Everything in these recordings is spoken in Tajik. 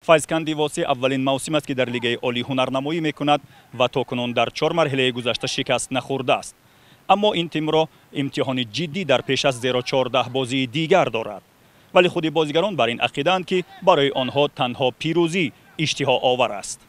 файзканди Восе аввалин мавсим аст ки дар лигаи олӣ ҳунарнамоӣ мекунад ва токунун дар 4 марҳилаи гузашта шикаст нахӯрдааст. аммо ин тимро имтиҳони ҷиддӣ дар пеш аст, зеро 14 бозии дигар дорад. вале худи бозигарон бар ин ақидаанд ки барои онҳо танҳо пирӯзӣ иштиҳоовар аст.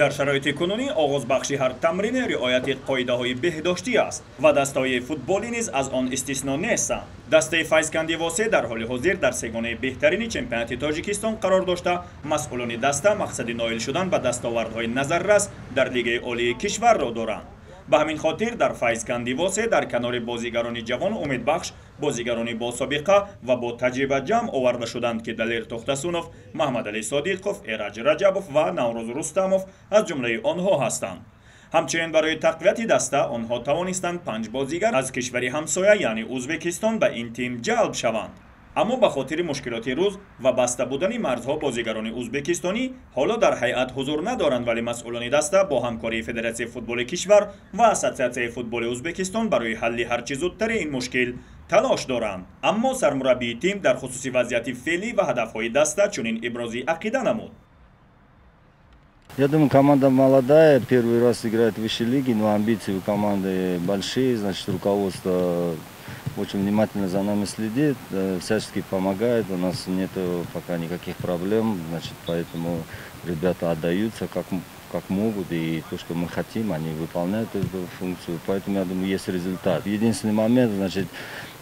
дар шароити кунунӣ оғозбахши ҳар тамрин риояти қоидаҳои беҳдоштӣ аст ва дастаҳои футболӣ низ аз он истисно нестанд. дастаи файзканди Восе дар ҳоли ҳозир дар сегонаи беҳтарини чемпионати Тоҷикистон қарор дошта, масъулони даста мақсади ноил шудан ба дастовардҳои назаррас дар лигаи олии кишварро доранд. ба ҳамин хотир дар файзканди Восе дар канори бозигарони ҷавону умедбахш, бозигарони бособиқа ва бо таҷриба ҷамъ оварда шуданд ки Далер Тухтасунов, Маҳмадалӣ Содиқов, Эраҷ Раҷабов ва Наврӯз Рустамов аз ҷумлаи онҳо ҳастанд. ҳамчунин барои тақвияти даста онҳо тавонистанд 5 бозигар аз кишвари ҳамсоя яъне Узбекистон ба ин тим ҷалб шаванд. аммо ба хотири мушкилоти рӯз ва баста будани марзҳо бозигарони ӯзбекистонӣ ҳоло дар ҳайат ҳузур надоранд, вале масъулони даста бо ҳамкории Федератсияи футболи кишвар ва Ассотсиатсияи футболи Ӯзбекистон барои ҳалли ҳарчи зудтари ин мушкил талош доранд. аммо сармураббии тим дар хусуси вазъияти феълӣ ва ҳадафҳои даста чунин ибрози ақида намуд. Я думаю, команда молодая, первый раз играет в высшей лиге, но амбиции у команды большие, значит, руководство очень внимательно за нами следит, всячески помогает, у нас нет пока никаких проблем, значит, поэтому ребята отдаются как могут, и то, что мы хотим, они выполняют эту функцию, поэтому, я думаю, есть результат. Единственный момент, значит,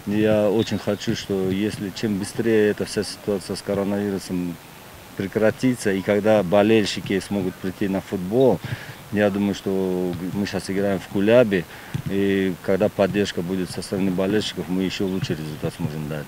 я очень хочу, что если чем быстрее эта вся ситуация с коронавирусом прекратится, и когда болельщики смогут прийти на футбол, я думаю, что мы сейчас играем в Кулябе, и когда поддержка будет со стороны болельщиков, мы еще лучший результат сможем дать.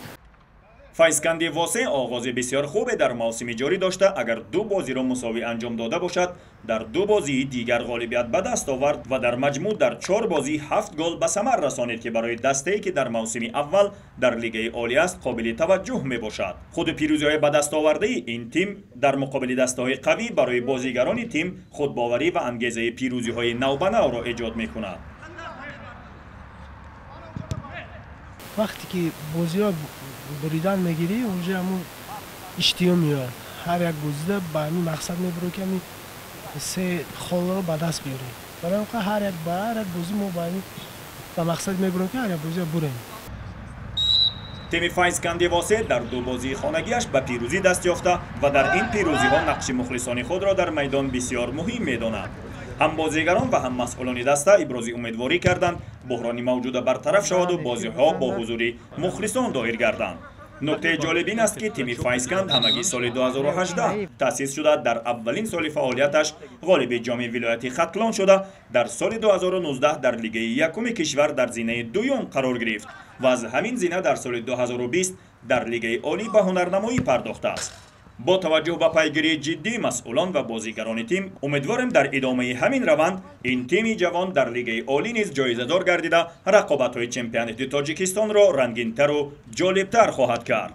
файзканди Восе оғози бисёр хубе дар мавсими ҷорӣ дошта, агар ду бозиро мусовӣ анҷом дода бошад, дар ду бозии дигар ғолибият ба даст овард ва дар маҷмӯъ дар 4 бозӣ 7 гол ба самар расонид, ки барои дастае ки дар мавсими аввал дар лигаи олӣ аст қобили таваҷҷӯҳ мебошад. худи пирӯзиҳои ба дастовардаи ин тим дар муқобили дастаҳои қавӣ барои бозигарони тим худбоварӣ ва ангезаи пирӯзиҳои навбанавро эҷод мекунад. вақте ки бозиҳо буридан мегирӣ, уже ҳамун иштиҳо меояд. ҳар як бозида ба ҳамин мақсад мебуро ки ҳамин се холро ба даст биёрем. барои он ҳар як бозӣ мо ба мақсад мебурем ки ҳар як бозиро бурем. тими файзканди Восе дар ду бозии хонагиаш ба пирӯзӣ даст ёфта ва дар ин пирӯзиҳо нақши мухлисони худро дар майдон бисёр муҳим медонад. ҳам бозигарон ва ҳам масъулони даста ибрози умедворӣ карданд буҳрони мавҷуда бартараф шаваду бозиҳо бо ҳузури мухлисон доир гарданд. нуктаи ҷолиб ин аст ки тими файзканд ҳамагӣ соли 2018 таъсис шуда, дар аввалин соли фаъолияташ ғолиби ҷоми вилояти Хатлон шуда, дар соли 2019 дар лигаи якуми кишвар дар зинаи дуюм қарор гирифт ва аз ҳамин зина дар соли 2020 дар лигаи олӣ ба ҳунарнамоӣ пардохтааст. бо таваҷҷӯҳ ба пайгирии ҷиддии масъулон ва бозигарони тим, умедворем дар идомаи ҳамин раванд ин тими ҷавон дар лигаи олӣ низ ҷоизадор гардида рақобатҳои чемпионати Тоҷикистонро рангинтару ҷолибтар хоҳад кард.